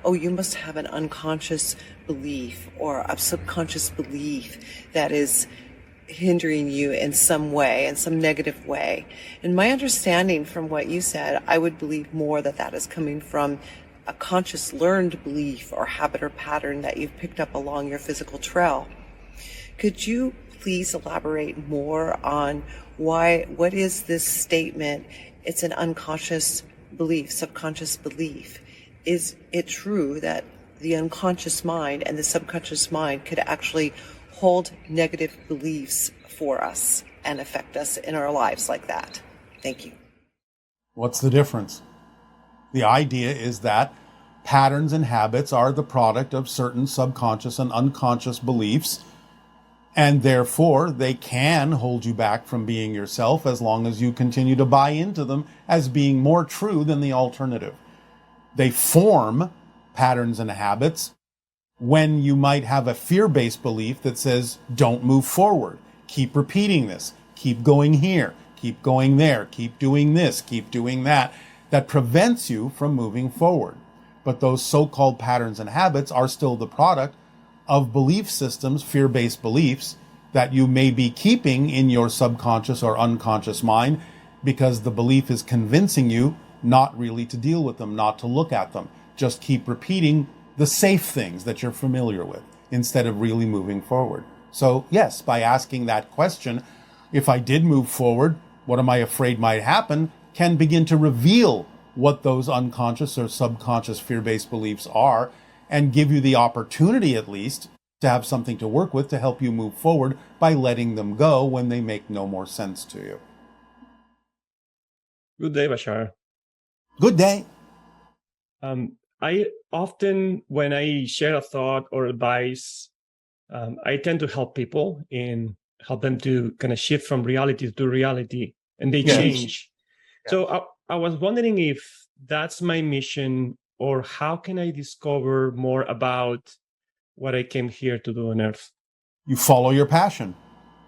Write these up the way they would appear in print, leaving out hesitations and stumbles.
oh, you must have an unconscious belief or a subconscious belief that is hindering you in some way, in some negative way. In my understanding from what you said, I would believe more that that is coming from a conscious learned belief or habit or pattern that you've picked up along your physical trail. Could you please elaborate more on what is this statement? It's an unconscious belief, subconscious belief. Is it true that the unconscious mind and the subconscious mind could actually hold negative beliefs for us and affect us in our lives like that? Thank you. What's the difference? The idea is that patterns and habits are the product of certain subconscious and unconscious beliefs, and therefore they can hold you back from being yourself as long as you continue to buy into them as being more true than the alternative. They form patterns and habits when you might have a fear-based belief that says, don't move forward, keep repeating this, keep going here, keep going there, keep doing this, keep doing that, that prevents you from moving forward. But those so-called patterns and habits are still the product of belief systems, fear-based beliefs, that you may be keeping in your subconscious or unconscious mind because the belief is convincing you not really to deal with them, not to look at them. Just keep repeating the safe things that you're familiar with instead of really moving forward. So yes, by asking that question, if I did move forward, what am I afraid might happen, can begin to reveal what those unconscious or subconscious fear-based beliefs are and give you the opportunity at least to have something to work with to help you move forward by letting them go when they make no more sense to you. Good day, Bashar. Good day. I often, when I share a thought or advice, I tend to help people and help them to kind of shift from reality to reality, and they change. Yes. So I was wondering if that's my mission, or how can I discover more about what I came here to do on Earth? You follow your passion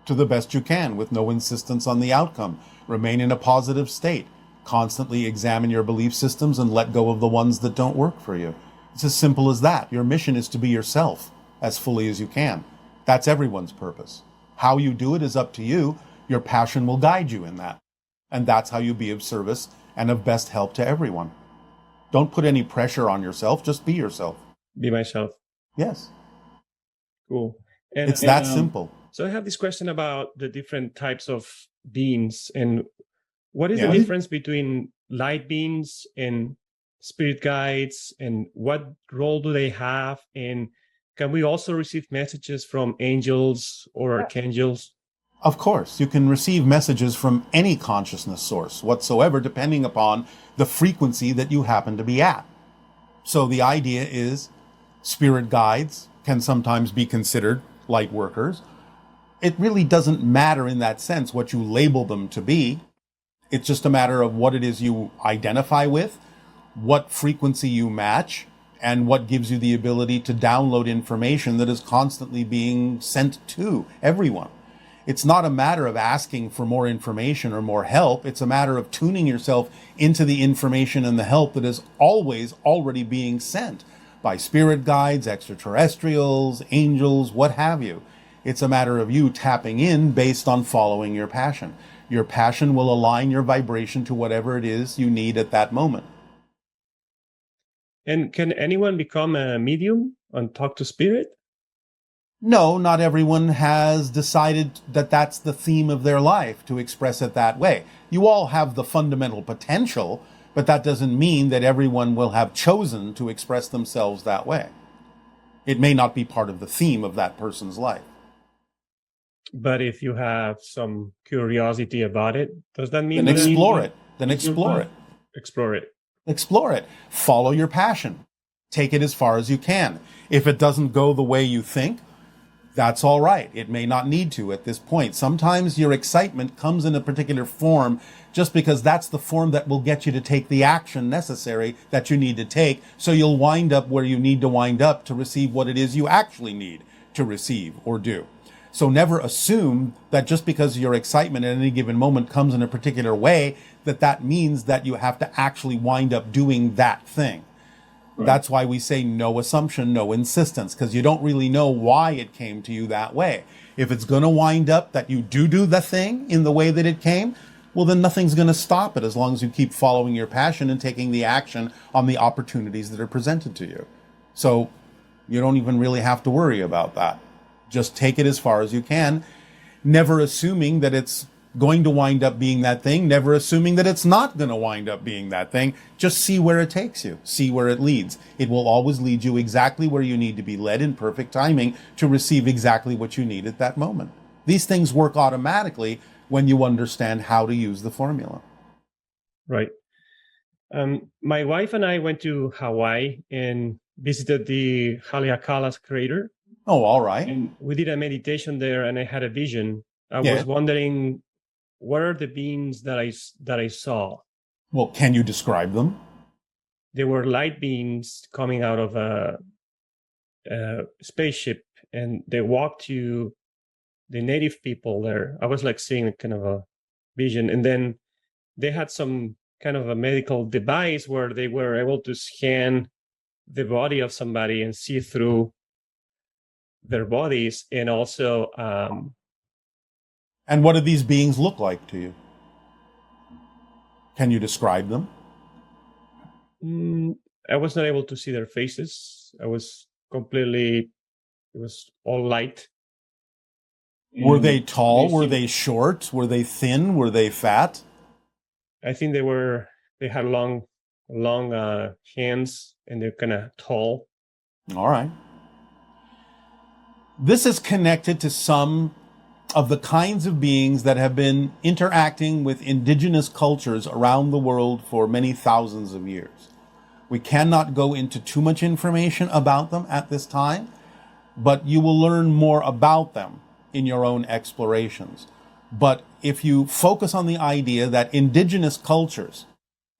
to the best you can with no insistence on the outcome. Remain in a positive state. Constantly examine your belief systems and let go of the ones that don't work for you. It's as simple as that. Your mission is to be yourself as fully as you can. That's everyone's purpose. How you do it is up to you. Your passion will guide you in that. And that's how you be of service and of best help to everyone. Don't put any pressure on yourself. Just be yourself. Be myself. Yes. Cool. It's that simple. So I have this question about the different types of beings, and what is the difference between light beings and spirit guides, and what role do they have? And can we also receive messages from angels or archangels? Of course, you can receive messages from any consciousness source whatsoever, depending upon the frequency that you happen to be at. So the idea is spirit guides can sometimes be considered light workers. It really doesn't matter in that sense what you label them to be. It's just a matter of what it is you identify with, what frequency you match, and what gives you the ability to download information that is constantly being sent to everyone. It's not a matter of asking for more information or more help. It's a matter of tuning yourself into the information and the help that is always already being sent by spirit guides, extraterrestrials, angels, what have you. It's a matter of you tapping in based on following your passion. Your passion will align your vibration to whatever it is you need at that moment. And can anyone become a medium and talk to spirit? No, not everyone has decided that that's the theme of their life, to express it that way. You all have the fundamental potential, but that doesn't mean that everyone will have chosen to express themselves that way. It may not be part of the theme of that person's life. But if you have some curiosity about it, does that mean... Then explore it. Then explore it. Explore it. Explore it. Follow your passion. Take it as far as you can. If it doesn't go the way you think, that's all right. It may not need to at this point. Sometimes your excitement comes in a particular form just because that's the form that will get you to take the action necessary that you need to take, so you'll wind up where you need to wind up to receive what it is you actually need to receive or do. So never assume that just because your excitement at any given moment comes in a particular way, that means that you have to actually wind up doing that thing. That's why we say no assumption, no insistence, because you don't really know why it came to you that way. If it's going to wind up that you do the thing in the way that it came, well, then nothing's going to stop it as long as you keep following your passion and taking the action on the opportunities that are presented to you. So you don't even really have to worry about that. Just take it as far as you can, never assuming that it's going to wind up being that thing, never assuming that it's not going to wind up being that thing. Just see where it takes you, see where it leads. It will always lead you exactly where you need to be led in perfect timing to receive exactly what you need at that moment. These things work automatically when you understand how to use the formula. Right. My wife and I went to Hawaii and visited the Haleakala crater. Oh, all right. And we did a meditation there, and I had a vision. I Yeah. was wondering, what are the beings that I saw? Well, can you describe them? They were light beings coming out of a spaceship, and they walked to the native people there. I was like seeing kind of a vision, and then they had some kind of a medical device where they were able to scan the body of somebody and see through their bodies, and also And what do these beings look like to you? Can you describe them? I was not able to see their faces. It was all light. Were they tall? Were they short? Were they thin? Were they fat? I think they had long hands, and they're kind of tall. All right. This is connected to some of the kinds of beings that have been interacting with indigenous cultures around the world for many thousands of years. We cannot go into too much information about them at this time, but you will learn more about them in your own explorations. But if you focus on the idea that indigenous cultures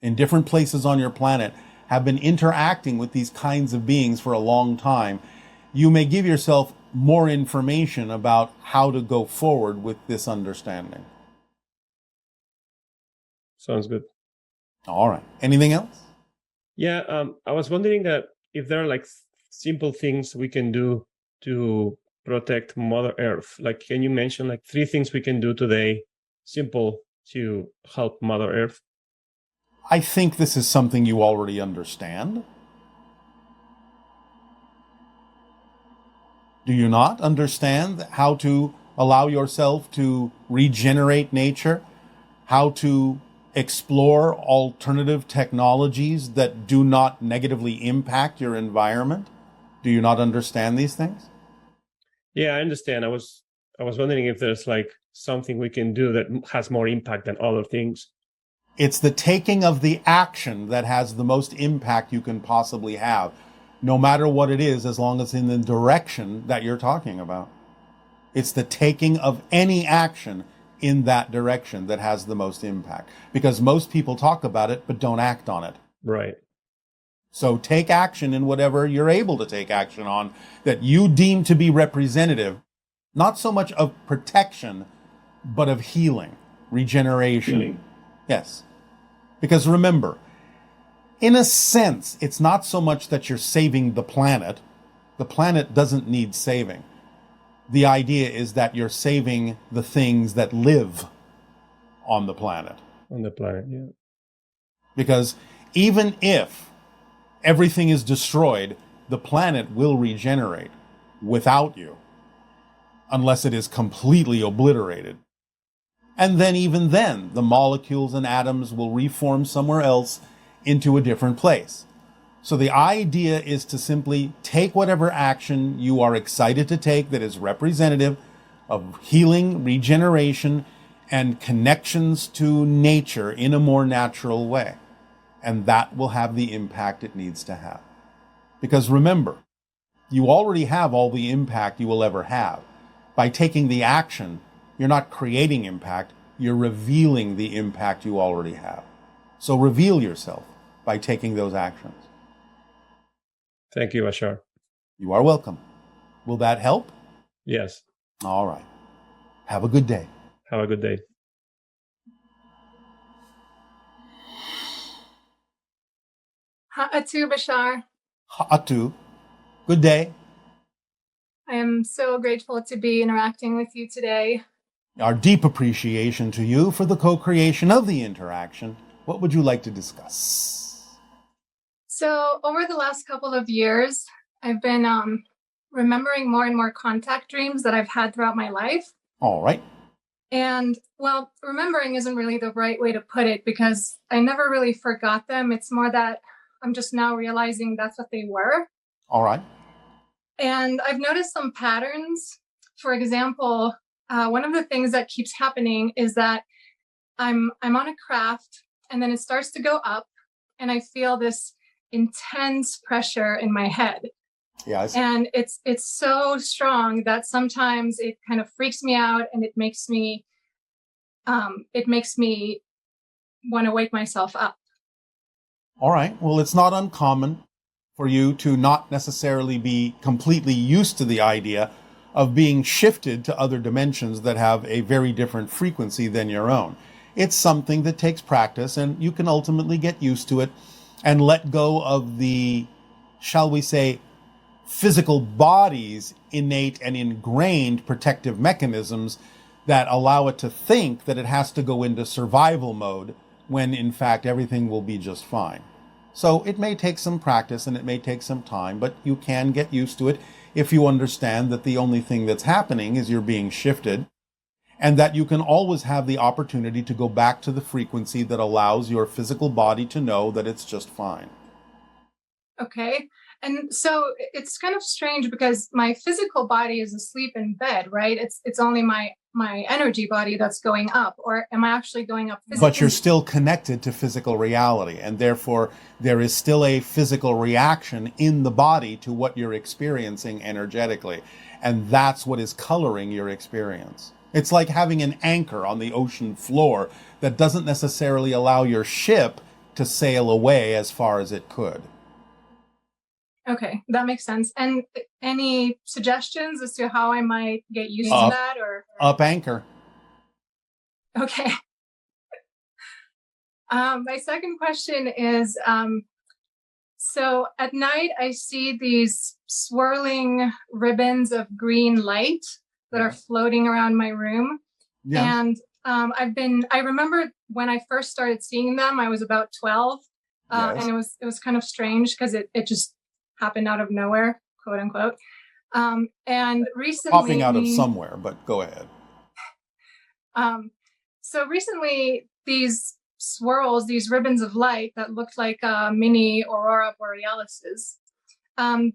in different places on your planet have been interacting with these kinds of beings for a long time, you may give yourself more information about how to go forward with this understanding. Sounds good. All right. Anything else? Yeah, I was wondering that if there are like simple things we can do to protect Mother Earth. Like, can you mention like 3 things we can do today, simple, to help Mother Earth? I think this is something you already understand. Do you not understand how to allow yourself to regenerate nature? How to explore alternative technologies that do not negatively impact your environment? Do you not understand these things? Yeah, I understand. I was wondering if there's like something we can do that has more impact than other things. It's the taking of the action that has the most impact you can possibly have, no matter what it is, as long as in the direction that you're talking about. It's the taking of any action in that direction that has the most impact, because most people talk about it but don't act on it. Right. So take action in whatever you're able to take action on that you deem to be representative, not so much of protection, but of healing, regeneration. Yes. Because remember, in a sense, it's not so much that you're saving the planet. The planet doesn't need saving. The idea is that you're saving the things that live on the planet. On the planet, yeah. Because even if everything is destroyed, the planet will regenerate without you, unless it is completely obliterated. And then even then, the molecules and atoms will reform somewhere else into a different place. So the idea is to simply take whatever action you are excited to take that is representative of healing, regeneration, and connections to nature in a more natural way. And that will have the impact it needs to have. Because remember, you already have all the impact you will ever have. By taking the action, you're not creating impact, you're revealing the impact you already have. So reveal yourself by taking those actions. Thank you, Bashar. You are welcome. Will that help? Yes. All right. Have a good day. Have a good day. Ha'atu, Bashar. Atu. Good day. I am so grateful to be interacting with you today. Our deep appreciation to you for the co-creation of the interaction. What would you like to discuss? So over the last couple of years, I've been remembering more and more contact dreams that I've had throughout my life. All right. And well, remembering isn't really the right way to put it because I never really forgot them. It's more that I'm just now realizing that's what they were. All right. And I've noticed some patterns. For example, one of the things that keeps happening is that I'm on a craft and then it starts to go up and I feel this intense pressure in my head. Yes. And it's so strong that sometimes it kind of freaks me out and it makes me want to wake myself up. All right. Well, it's not uncommon for you to not necessarily be completely used to the idea of being shifted to other dimensions that have a very different frequency than your own. It's something that takes practice, and you can ultimately get used to it and let go of the, shall we say, physical body's innate and ingrained protective mechanisms that allow it to think that it has to go into survival mode when in fact everything will be just fine. So it may take some practice and it may take some time, but you can get used to it if you understand that the only thing that's happening is you're being shifted, and that you can always have the opportunity to go back to the frequency that allows your physical body to know that it's just fine. Okay. And so it's kind of strange because my physical body is asleep in bed, right? It's only my energy body that's going up, or am I actually going up physically? But you're still connected to physical reality, and therefore there is still a physical reaction in the body to what you're experiencing energetically. And that's what is coloring your experience. It's like having an anchor on the ocean floor that doesn't necessarily allow your ship to sail away as far as it could. Okay, that makes sense. And any suggestions as to how I might get used to that? Or up anchor. Okay. My second question is, so at night I see these swirling ribbons of green light that are floating around my room. Yes. And I remember when I first started seeing them, I was about 12. Yes. And it was kind of strange because it just happened out of nowhere, quote unquote. And recently, popping out of somewhere, but go ahead. So recently, these swirls, these ribbons of light that looked like mini aurora borealises,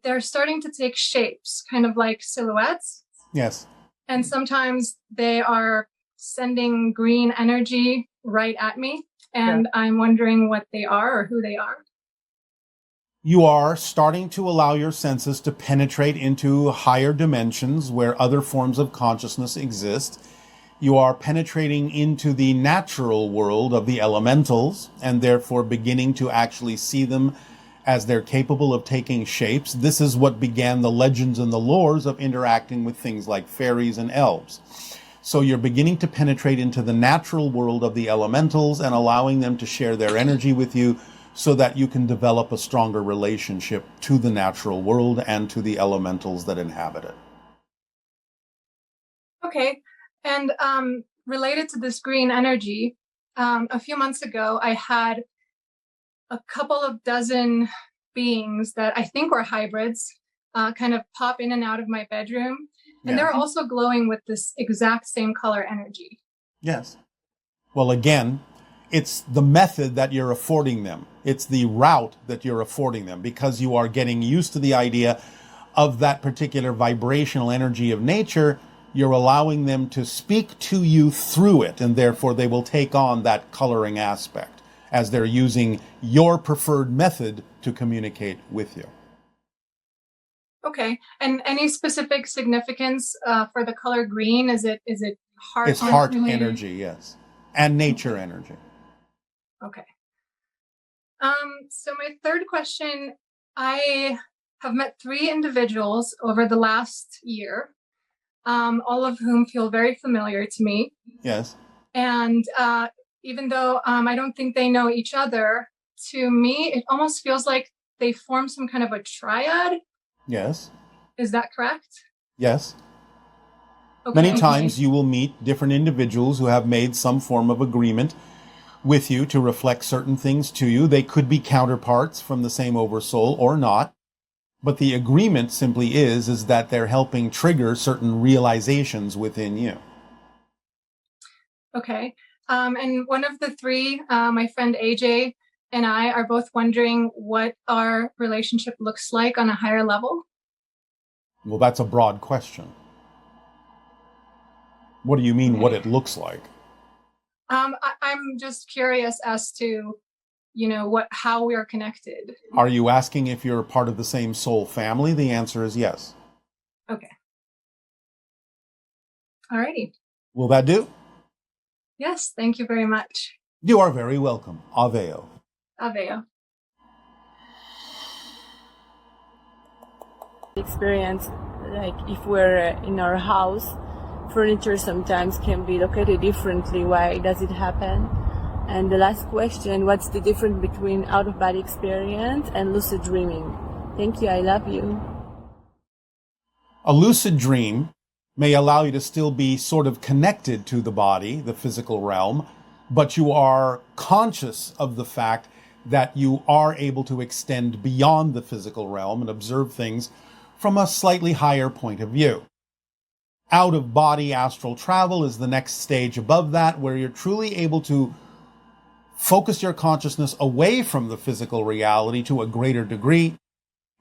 they're starting to take shapes, kind of like silhouettes. Yes. And sometimes they are sending green energy right at me, and I'm wondering what they are or who they are. You are starting to allow your senses to penetrate into higher dimensions where other forms of consciousness exist. You are penetrating into the natural world of the elementals and therefore beginning to actually see them as they're capable of taking shapes. This is what began the legends and the lores of interacting with things like fairies and elves. So you're beginning to penetrate into the natural world of the elementals and allowing them to share their energy with you, so that you can develop a stronger relationship to the natural world and to the elementals that inhabit it. Okay. And related to this green energy, a few months ago, I had a couple of dozen beings that I think were hybrids kind of pop in and out of my bedroom. And they're also glowing with this exact same color energy. Yes. Well, again, it's the method that you're affording them. It's the route that you're affording them, because you are getting used to the idea of that particular vibrational energy of nature. You're allowing them to speak to you through it, and therefore they will take on that coloring aspect as they're using your preferred method to communicate with you. Okay. And any specific significance for the color green? Is it heart? It's heart energy, yes. And nature energy. Okay. So my third question, I have met 3 individuals over the last year, all of whom feel very familiar to me. Yes. And even though I don't think they know each other, to me, it almost feels like they form some kind of a triad. Yes. Is that correct? Yes. Okay. Many times you will meet different individuals who have made some form of agreement with you to reflect certain things to you. They could be counterparts from the same oversoul or not. But the agreement simply is that they're helping trigger certain realizations within you. Okay. And one of the three, my friend AJ and I are both wondering what our relationship looks like on a higher level. Well, that's a broad question. What do you mean, what it looks like? I'm just curious as to, how we are connected. Are you asking if you're part of the same soul family? The answer is yes. Okay. Alrighty. Will that do? Yes, thank you very much. You are very welcome. Aveo. Aveo. Experience, like if we're in our house, furniture sometimes can be located differently. Why does it happen? And the last question, what's the difference between out-of-body experience and lucid dreaming? Thank you, I love you. A lucid dream may allow you to still be sort of connected to the body, the physical realm, but you are conscious of the fact that you are able to extend beyond the physical realm and observe things from a slightly higher point of view. Out-of-body astral travel is the next stage above that, where you're truly able to focus your consciousness away from the physical reality to a greater degree,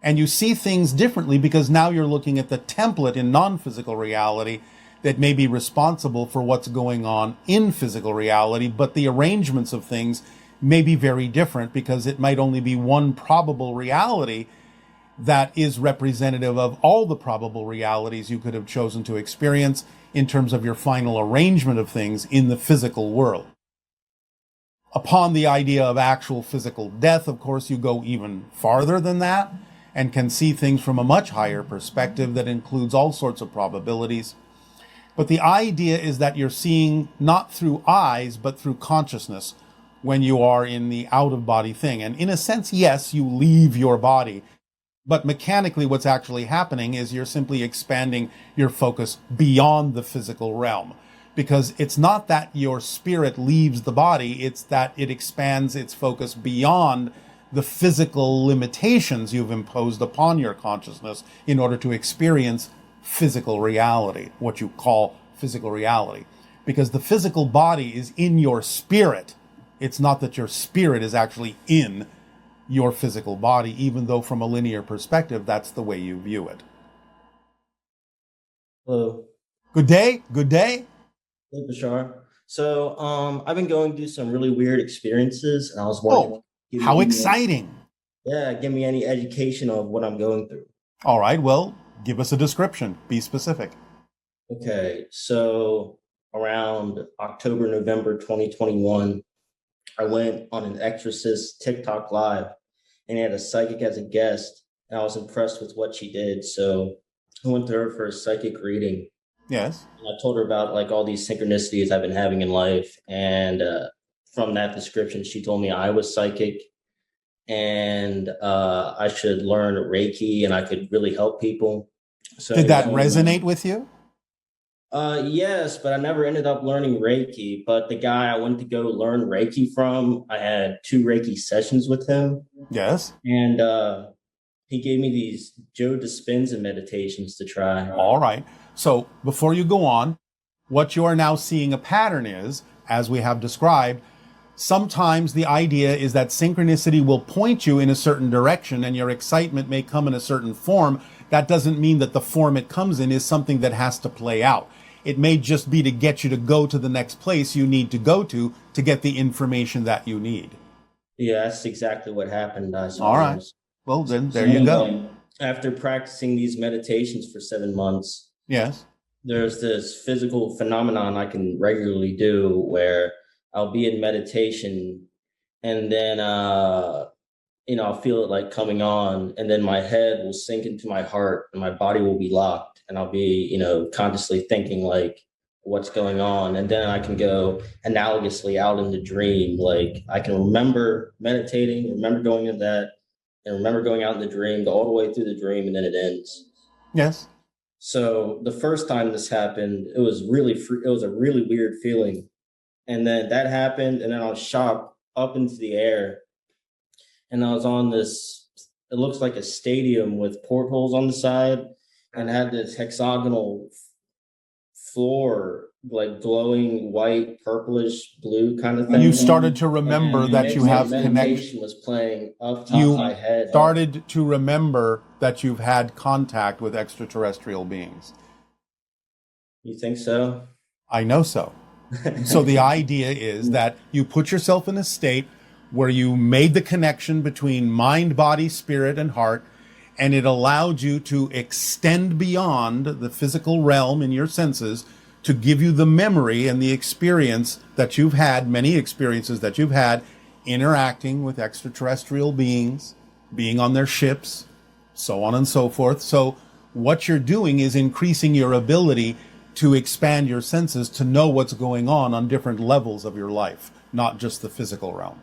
and you see things differently because now you're looking at the template in non-physical reality that may be responsible for what's going on in physical reality, but the arrangements of things may be very different because it might only be one probable reality that is representative of all the probable realities you could have chosen to experience in terms of your final arrangement of things in the physical world. Upon the idea of actual physical death, of course, you go even farther than that and can see things from a much higher perspective that includes all sorts of probabilities. But the idea is that you're seeing not through eyes, but through consciousness when you are in the out-of-body thing. And in a sense, yes, you leave your body. But mechanically, what's actually happening is you're simply expanding your focus beyond the physical realm. Because it's not that your spirit leaves the body, it's that it expands its focus beyond the physical limitations you've imposed upon your consciousness in order to experience physical reality, what you call physical reality. Because the physical body is in your spirit. It's not that your spirit is actually in your physical body, even though from a linear perspective, that's the way you view it. Hello. Good day. Good day. Hey, Bashar. So, I've been going through some really weird experiences, and I was wondering, how exciting. Give me any education of what I'm going through. All right, well, give us a description. Be specific. Okay, so around October, November 2021, I went on an Exorcist TikTok live, and they had a psychic as a guest, and I was impressed with what she did. So I went to her for a psychic reading. Yes. And I told her about like all these synchronicities I've been having in life. And from that description, she told me I was psychic and I should learn Reiki and I could really help people. So did that resonate with you? Yes, but I never ended up learning Reiki. But the guy I went to go learn Reiki from, I had 2 Reiki sessions with him. Yes. And he gave me these Joe Dispenza meditations to try. All right. So before you go on, what you are now seeing a pattern is, as we have described, sometimes the idea is that synchronicity will point you in a certain direction and your excitement may come in a certain form. That doesn't mean that the form it comes in is something that has to play out. It may just be to get you to go to the next place you need to go to get the information that you need. Yeah, that's exactly what happened. I suppose. All right. Well, then there you go. After practicing these meditations for 7 months, yes, there's this physical phenomenon I can regularly do where I'll be in meditation and then, I'll feel it like coming on and then my head will sink into my heart and my body will be locked and I'll be, consciously thinking like what's going on. And then I can go analogously out in the dream. Like I can remember meditating, remember going into that and remember going out in the dream, all the way through the dream, and then it ends. Yes. So the first time this happened, it was it was a really weird feeling. And then that happened, and then I was shot up into the air, and I was on this, it looks like a stadium with portholes on the side, and had this hexagonal floor, like glowing white, purplish, blue kind of thing. You started to remember that you have connection. Meditation was playing up top of my head. Started to remember that you've had contact with extraterrestrial beings. You think so? I know so. So the idea is that you put yourself in a state where you made the connection between mind, body, spirit, and heart, and it allowed you to extend beyond the physical realm in your senses to give you the memory and the experience that you've had, many experiences that you've had, interacting with extraterrestrial beings, being on their ships, so on and so forth. So what you're doing is increasing your ability to expand your senses to know what's going on different levels of your life, not just the physical realm.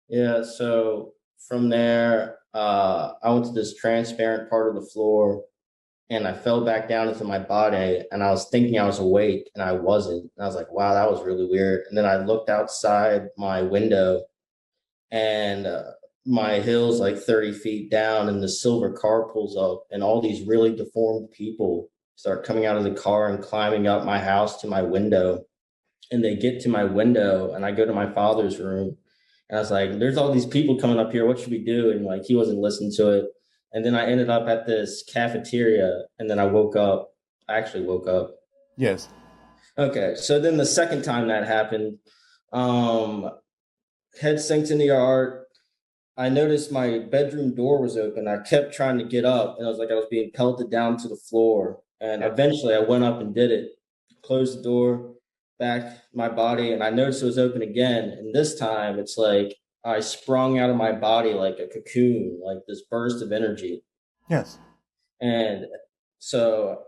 Yeah, so from there, I went to this transparent part of the floor, and I fell back down into my body, and I was thinking I was awake, and I wasn't. And I was like, wow, that was really weird. And then I looked outside my window, and my hill's like 30 feet down, and the silver car pulls up, and all these really deformed people start coming out of the car and climbing up my house to my window. And they get to my window, and I go to my father's room, and I was like, there's all these people coming up here. What should we do? And like, he wasn't listening to it. And then I ended up at this cafeteria, and then I woke up. I actually woke up. Yes. Okay. So then the second time that happened, head sinks in the yard. I noticed my bedroom door was open. I kept trying to get up, and I was like, I was being pelted down to the floor. And eventually I went up and did it, closed the door, back my body, and I noticed it was open again. And this time it's like I sprung out of my body like a cocoon, like this burst of energy. Yes. And so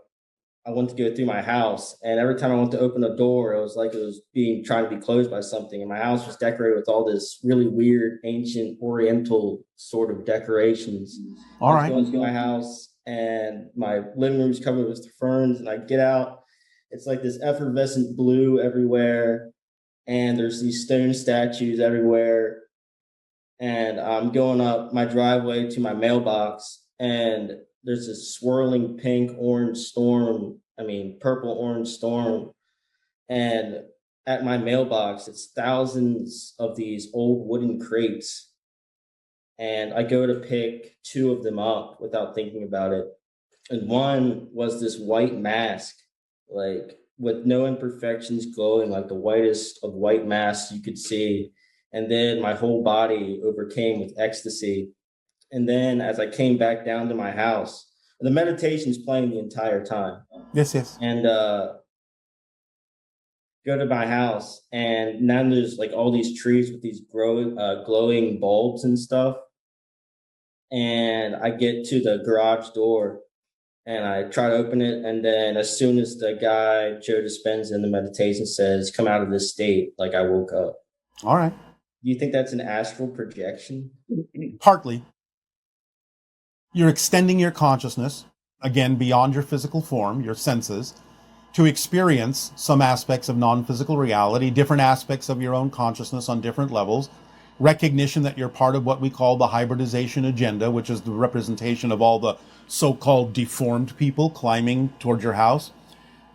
I went to go through my house, and every time I went to open a door, it was like it was trying to be closed by something. And my house was decorated with all this really weird, ancient, oriental sort of decorations. All right. I was going through my house, and my living room is covered with ferns, and I get out. It's like this effervescent blue everywhere, and there's these stone statues everywhere. And I'm going up my driveway to my mailbox, and there's this swirling purple-orange storm. And at my mailbox, it's thousands of these old wooden crates. And I go to pick two of them up without thinking about it. And one was this white mask, like with no imperfections, glowing like the whitest of white masks you could see. And then my whole body overcame with ecstasy. And then as I came back down to my house, the meditation's playing the entire time. Yes. And go to my house, and now there's like all these trees with these glowing bulbs and stuff. And I get to the garage door, and I try to open it. And then as soon as the guy, Joe Dispenza, in the meditation says, come out of this state, like I woke up. All right. Do you think that's an astral projection? Partly. You're extending your consciousness, again, beyond your physical form, your senses, to experience some aspects of non-physical reality, different aspects of your own consciousness on different levels, recognition that you're part of what we call the hybridization agenda, which is the representation of all the so-called deformed people climbing towards your house,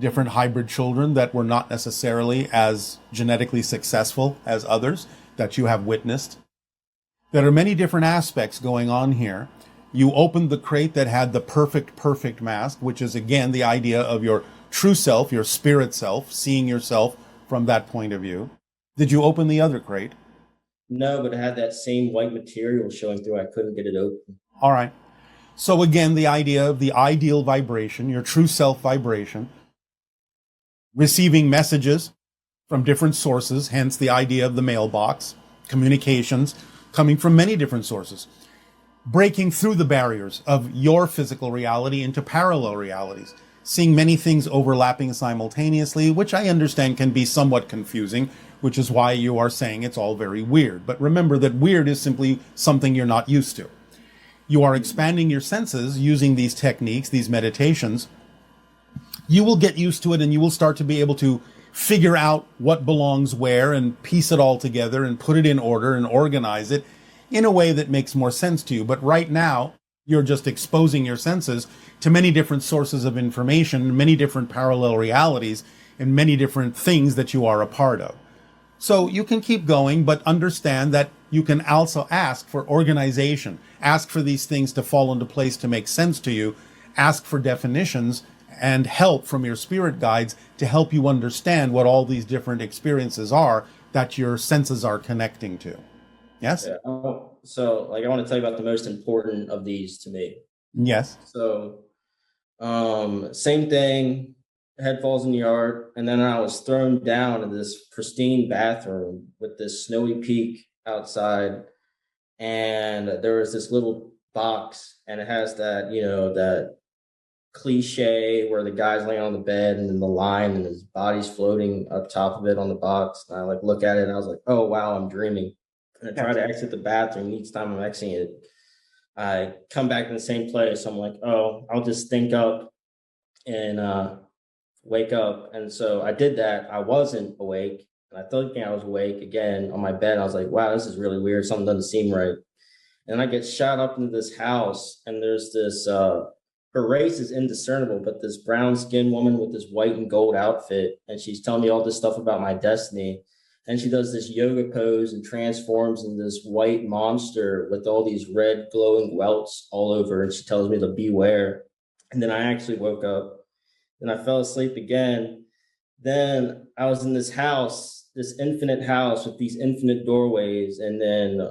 different hybrid children that were not necessarily as genetically successful as others that you have witnessed. There are many different aspects going on here. You opened the crate that had the perfect mask, which is, again, the idea of your true self, your spirit self, seeing yourself from that point of view. Did you open the other crate? No, but it had that same white material showing through. I couldn't get it open. All right. So again, the idea of the ideal vibration, your true self vibration, receiving messages from different sources, hence the idea of the mailbox, communications coming from many different sources, breaking through the barriers of your physical reality into parallel realities, seeing many things overlapping simultaneously, which I understand can be somewhat confusing, which is why you are saying it's all very weird. But remember that weird is simply something you're not used to. You are expanding your senses using these techniques, these meditations. You will get used to it, and you will start to be able to figure out what belongs where and piece it all together and put it in order and organize it in a way that makes more sense to you. But right now, you're just exposing your senses to many different sources of information, many different parallel realities, and many different things that you are a part of. So you can keep going, but understand that you can also ask for organization, ask for these things to fall into place to make sense to you, ask for definitions and help from your spirit guides to help you understand what all these different experiences are that your senses are connecting to. Yes? Yeah. So, like, I want to tell you about the most important of these to me. Yes. So, same thing, head falls in the yard, and then I was thrown down in this pristine bathroom with this snowy peak outside, and there was this little box, and it has that, that cliche where the guy's laying on the bed and then the line and his body's floating up top of it on the box. And I look at it and I was like, oh wow, I'm dreaming. And I try to exit the bathroom. Each time I'm exiting it, I come back in the same place. I'm like, oh, I'll just think up and wake up. And so I did that. I wasn't awake. And I thought I was awake again on my bed. I was like, wow, this is really weird. Something doesn't seem right. And I get shot up into this house, and there's this her race is indiscernible, but this brown skinned woman with this white and gold outfit, and she's telling me all this stuff about my destiny. And she does this yoga pose and transforms into this white monster with all these red glowing welts all over. And she tells me to beware. And then I actually woke up and I fell asleep again. Then I was in this house, this infinite house with these infinite doorways. And then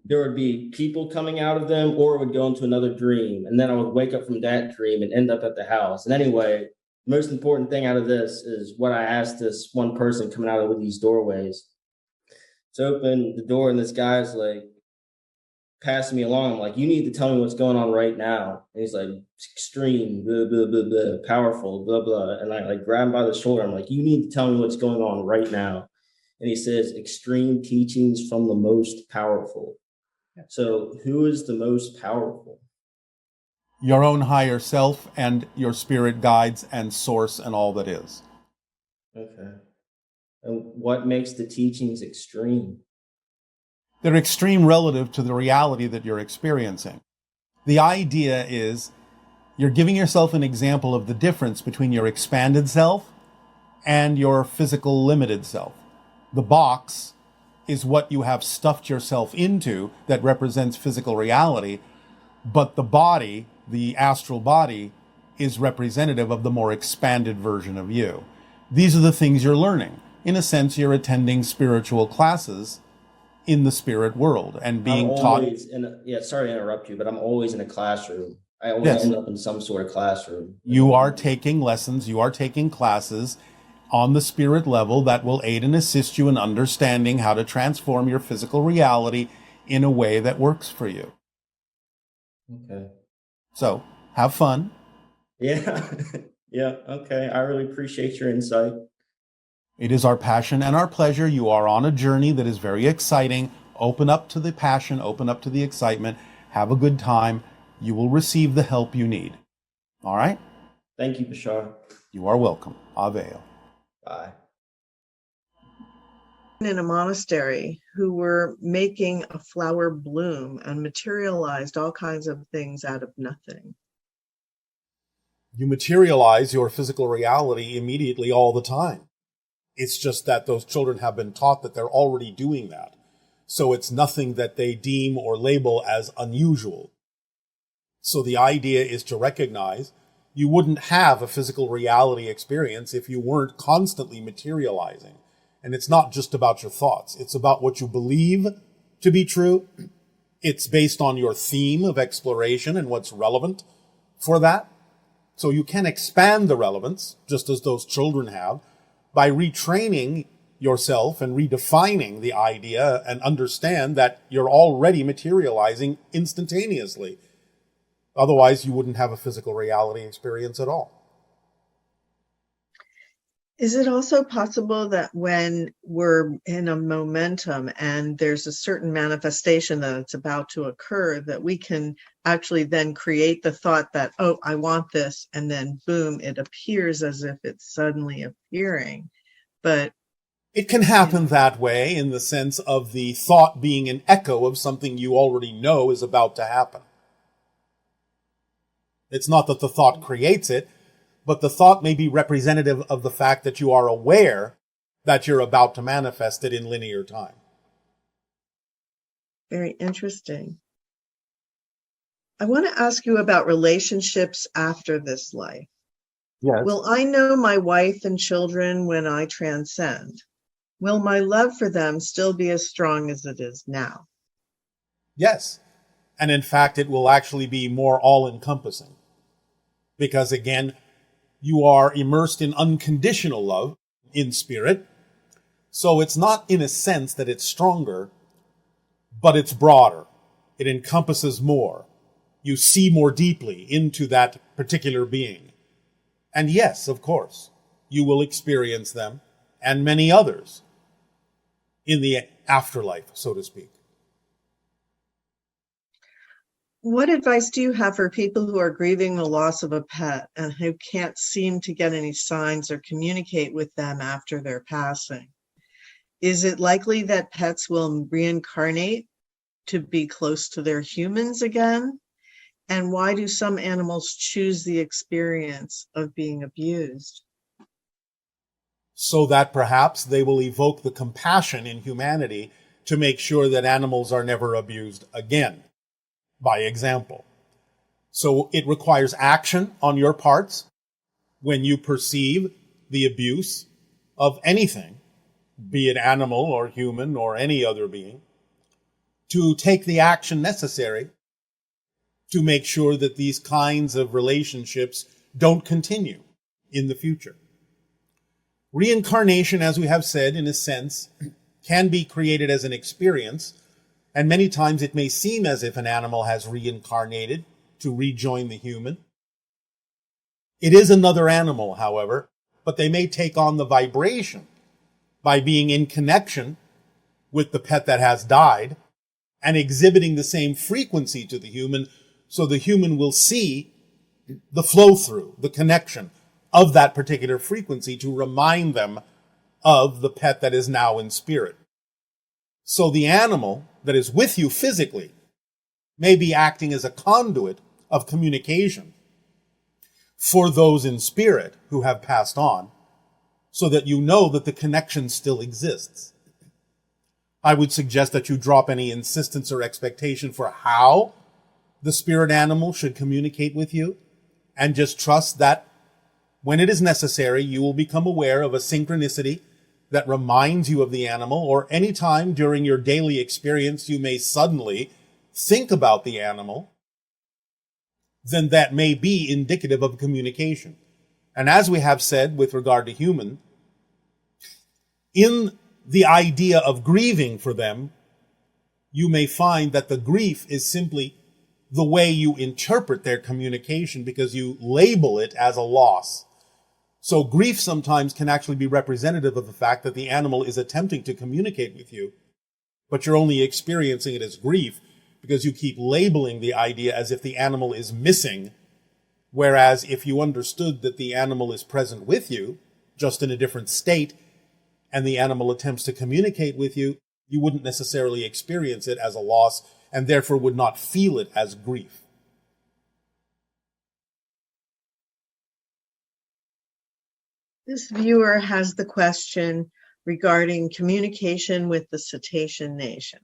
there would be people coming out of them, or it would go into another dream. And then I would wake up from that dream and end up at the house. And anyway, the most important thing out of this is what I asked this one person coming out of these doorways to open the door. And this guy's like passing me along. I'm like, you need to tell me what's going on right now. And he's like, extreme, blah, blah, blah, blah, powerful, blah, blah. And I grab him by the shoulder. I'm like, you need to tell me what's going on right now. And he says, extreme teachings from the most powerful. So who is the most powerful? Your own higher self and your spirit guides and source and all that is. Okay. And what makes the teachings extreme? They're extreme relative to the reality that you're experiencing. The idea is you're giving yourself an example of the difference between your expanded self and your physical limited self. The box is what you have stuffed yourself into that represents physical reality, but the body, the astral body, is representative of the more expanded version of you. These are the things you're learning. In a sense, you're attending spiritual classes in the spirit world and being taught. Sorry to interrupt you, but I'm always in a classroom. I always end up in some sort of classroom. You are taking lessons, you are taking classes on the spirit level that will aid and assist you in understanding how to transform your physical reality in a way that works for you. Okay. So, have fun. Yeah. Yeah. Okay. I really appreciate your insight. It is our passion and our pleasure. You are on a journey that is very exciting. Open up to the passion, open up to the excitement. Have a good time. You will receive the help you need. All right? Thank you, Bashar. You are welcome. Avail. Bye. In a monastery who were making a flower bloom and materialized all kinds of things out of nothing. You materialize your physical reality immediately all the time. It's just that those children have been taught that they're already doing that. So it's nothing that they deem or label as unusual. So the idea is to recognize you wouldn't have a physical reality experience if you weren't constantly materializing. And it's not just about your thoughts. It's about what you believe to be true. It's based on your theme of exploration and what's relevant for that. So you can expand the relevance, just as those children have, by retraining yourself and redefining the idea and understand that you're already materializing instantaneously. Otherwise, you wouldn't have a physical reality experience at all. Is it also possible that when we're in a momentum and there's a certain manifestation that it's about to occur, that we can actually then create the thought that, oh, I want this, and then boom, it appears as if it's suddenly appearing. But it can happen that way in the sense of the thought being an echo of something you already know is about to happen. It's not that the thought creates it, but the thought may be representative of the fact that you are aware that you're about to manifest it in linear time. very interesting. I want to ask you about relationships after this life. Yes. Will I know my wife and children when I transcend? Will my love for them still be as strong as it is now? Yes. And in fact, it will actually be more all-encompassing. Because again, you are immersed in unconditional love in spirit. So it's not in a sense that it's stronger, but it's broader. It encompasses more. You see more deeply into that particular being. And yes, of course, you will experience them and many others in the afterlife, so to speak. What advice do you have for people who are grieving the loss of a pet and who can't seem to get any signs or communicate with them after their passing? Is it likely that pets will reincarnate to be close to their humans again? And why do some animals choose the experience of being abused? So that perhaps they will evoke the compassion in humanity to make sure that animals are never abused again, by example. So it requires action on your parts when you perceive the abuse of anything, be it animal or human or any other being, to take the action necessary to make sure that these kinds of relationships don't continue in the future. Reincarnation, as we have said, in a sense, can be created as an experience, and many times it may seem as if an animal has reincarnated to rejoin the human. It is another animal, however, but they may take on the vibration by being in connection with the pet that has died and exhibiting the same frequency to the human, so the human will see the flow through, the connection of that particular frequency to remind them of the pet that is now in spirit. So the animal that is with you physically may be acting as a conduit of communication for those in spirit who have passed on, so that you know that the connection still exists. I would suggest that you drop any insistence or expectation for how the spirit animal should communicate with you, and just trust that when it is necessary, you will become aware of a synchronicity that reminds you of the animal, or any time during your daily experience you may suddenly think about the animal, then that may be indicative of communication. And as we have said with regard to human, in the idea of grieving for them, you may find that the grief is simply the way you interpret their communication, because you label it as a loss. So grief sometimes can actually be representative of the fact that the animal is attempting to communicate with you, but you're only experiencing it as grief because you keep labeling the idea as if the animal is missing. Whereas if you understood that the animal is present with you, just in a different state, and the animal attempts to communicate with you, you wouldn't necessarily experience it as a loss, and therefore would not feel it as grief. This viewer has the question regarding communication with the cetacean nation.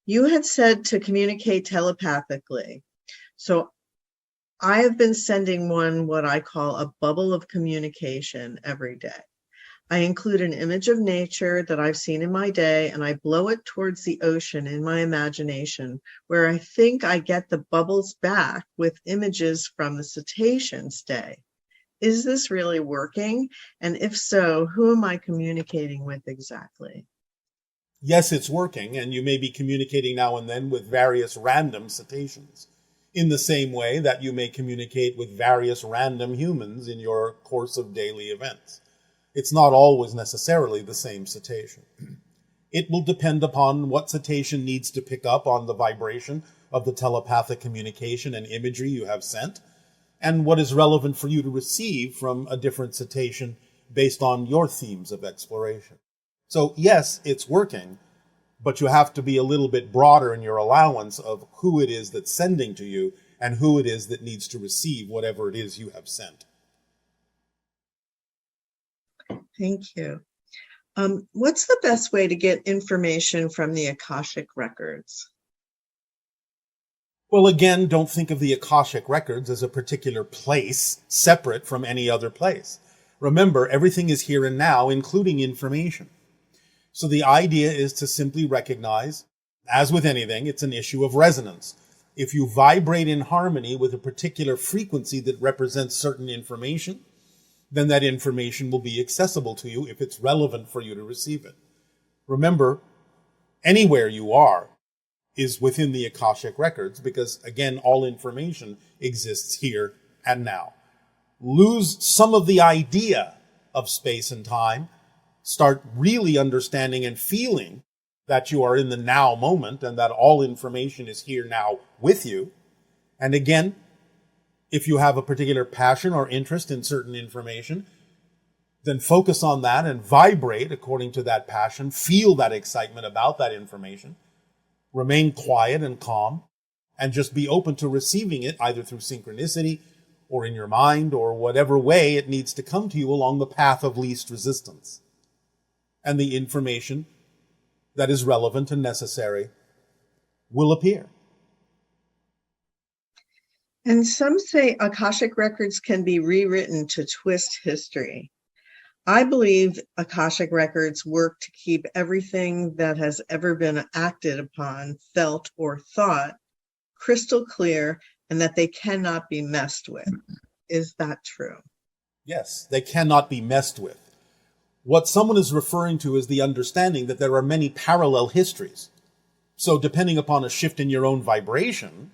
You had said to communicate telepathically. So I have been sending what I call a bubble of communication every day. I include an image of nature that I've seen in my day, and I blow it towards the ocean in my imagination, where I think I get the bubbles back with images from the cetacean's day. Is this really working? And if so, who am I communicating with exactly? Yes, it's working, and you may be communicating now and then with various random cetaceans, in the same way that you may communicate with various random humans in your course of daily events. It's not always necessarily the same cetacean. It will depend upon what cetacean needs to pick up on the vibration of the telepathic communication and imagery you have sent, and what is relevant for you to receive from a different cetacean based on your themes of exploration. So yes, it's working, but you have to be a little bit broader in your allowance of who it is that's sending to you and who it is that needs to receive whatever it is you have sent. Thank you. What's the best way to get information from the Akashic records? Well, again, don't think of the Akashic records as a particular place separate from any other place. Remember, everything is here and now, including information. So the idea is to simply recognize, as with anything, it's an issue of resonance. If you vibrate in harmony with a particular frequency that represents certain information, then that information will be accessible to you if it's relevant for you to receive it. Remember, anywhere you are is within the Akashic records because, again, all information exists here and now. Lose some of the idea of space and time, start really understanding and feeling that you are in the now moment and that all information is here now with you. And again, if you have a particular passion or interest in certain information, then focus on that and vibrate according to that passion. Feel that excitement about that information. Remain quiet and calm, and just be open to receiving it either through synchronicity or in your mind or whatever way it needs to come to you along the path of least resistance. And the information that is relevant and necessary will appear. And some say Akashic records can be rewritten to twist history. I believe Akashic records work to keep everything that has ever been acted upon, felt, or thought crystal clear and that they cannot be messed with. Is that true? Yes, they cannot be messed with. What someone is referring to is the understanding that there are many parallel histories. So depending upon a shift in your own vibration,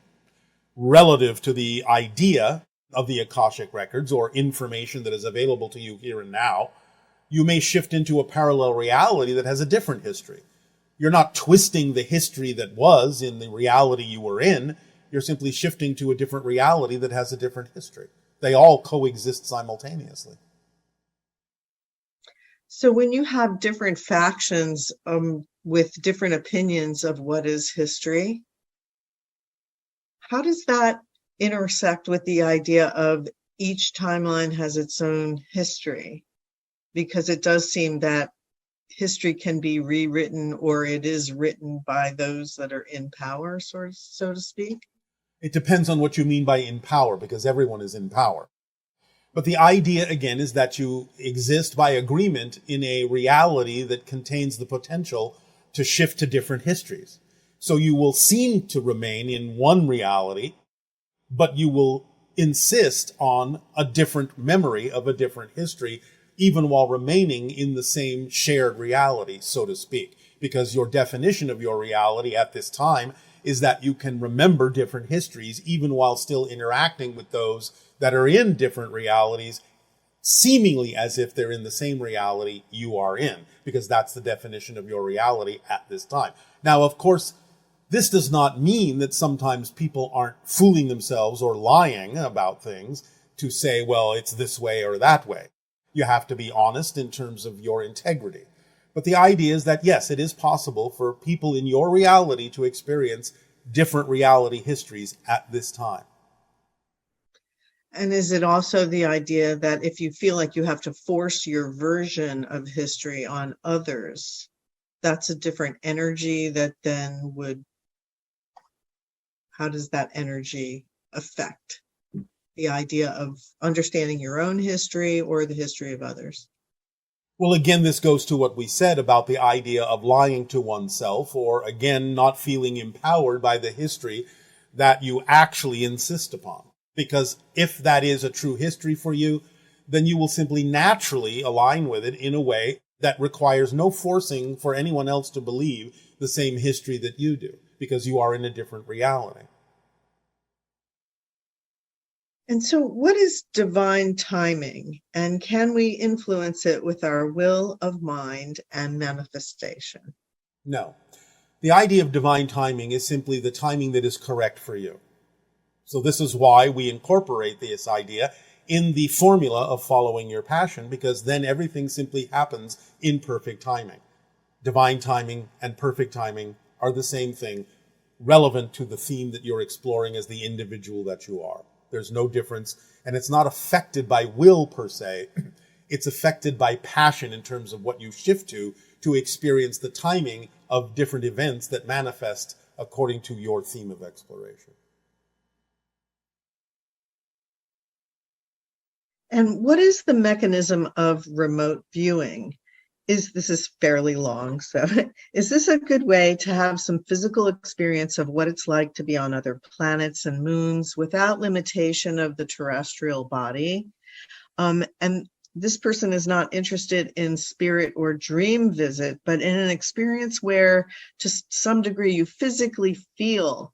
relative to the idea of the Akashic records or information that is available to you here and now, you may shift into a parallel reality that has a different history. You're not twisting the history that was in the reality you were in. You're simply shifting to a different reality that has a different history. They all coexist simultaneously. So when you have different factions with different opinions of what is history, how does that intersect with the idea of each timeline has its own history? Because it does seem that history can be rewritten or it is written by those that are in power, so to speak. It depends on what you mean by in power, because everyone is in power. But the idea, again, is that you exist by agreement in a reality that contains the potential to shift to different histories. So you will seem to remain in one reality, but you will insist on a different memory of a different history, even while remaining in the same shared reality, so to speak. Because your definition of your reality at this time is that you can remember different histories, even while still interacting with those that are in different realities, seemingly as if they're in the same reality you are in, because that's the definition of your reality at this time. Now, of course, this does not mean that sometimes people aren't fooling themselves or lying about things to say, well, it's this way or that way. You have to be honest in terms of your integrity. But the idea is that, yes, it is possible for people in your reality to experience different reality histories at this time. And is it also the idea that if you feel like you have to force your version of history on others, that's a different energy that then would, how does that energy affect the idea of understanding your own history or the history of others? Well, again, this goes to what we said about the idea of lying to oneself, or again, not feeling empowered by the history that you actually insist upon. Because if that is a true history for you, then you will simply naturally align with it in a way that requires no forcing for anyone else to believe the same history that you do, because you are in a different reality. And so, what is divine timing, and can we influence it with our will of mind and manifestation? No. The idea of divine timing is simply the timing that is correct for you. So this is why we incorporate this idea in the formula of following your passion, because then everything simply happens in perfect timing. Divine timing and perfect timing are the same thing, relevant to the theme that you're exploring as the individual that you are. There's no difference, and it's not affected by will per se. It's affected by passion in terms of what you shift to experience the timing of different events that manifest according to your theme of exploration. And what is the mechanism of remote viewing? This is fairly long, so is this a good way to have some physical experience of what it's like to be on other planets and moons without limitation of the terrestrial body? And this person is not interested in spirit or dream visit, but in an experience where to some degree you physically feel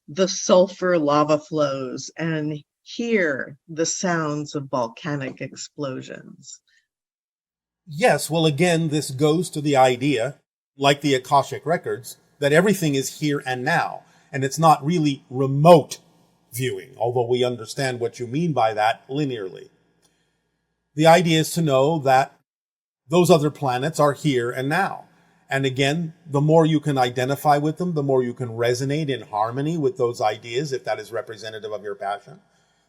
the sulfur lava flows and hear the sounds of volcanic explosions. Yes, well, again, this goes to the idea, like the Akashic records, that everything is here and now, and it's not really remote viewing, although we understand what you mean by that linearly. The idea is to know that those other planets are here and now. And again, the more you can identify with them, the more you can resonate in harmony with those ideas, if that is representative of your passion,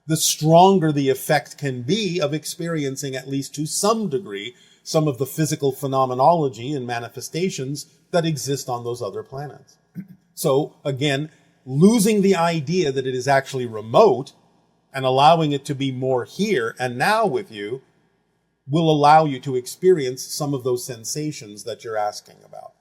the stronger the effect can be of experiencing, at least to some degree, some of the physical phenomenology and manifestations that exist on those other planets. So again, losing the idea that it is actually remote and allowing it to be more here and now with you will allow you to experience some of those sensations that you're asking about.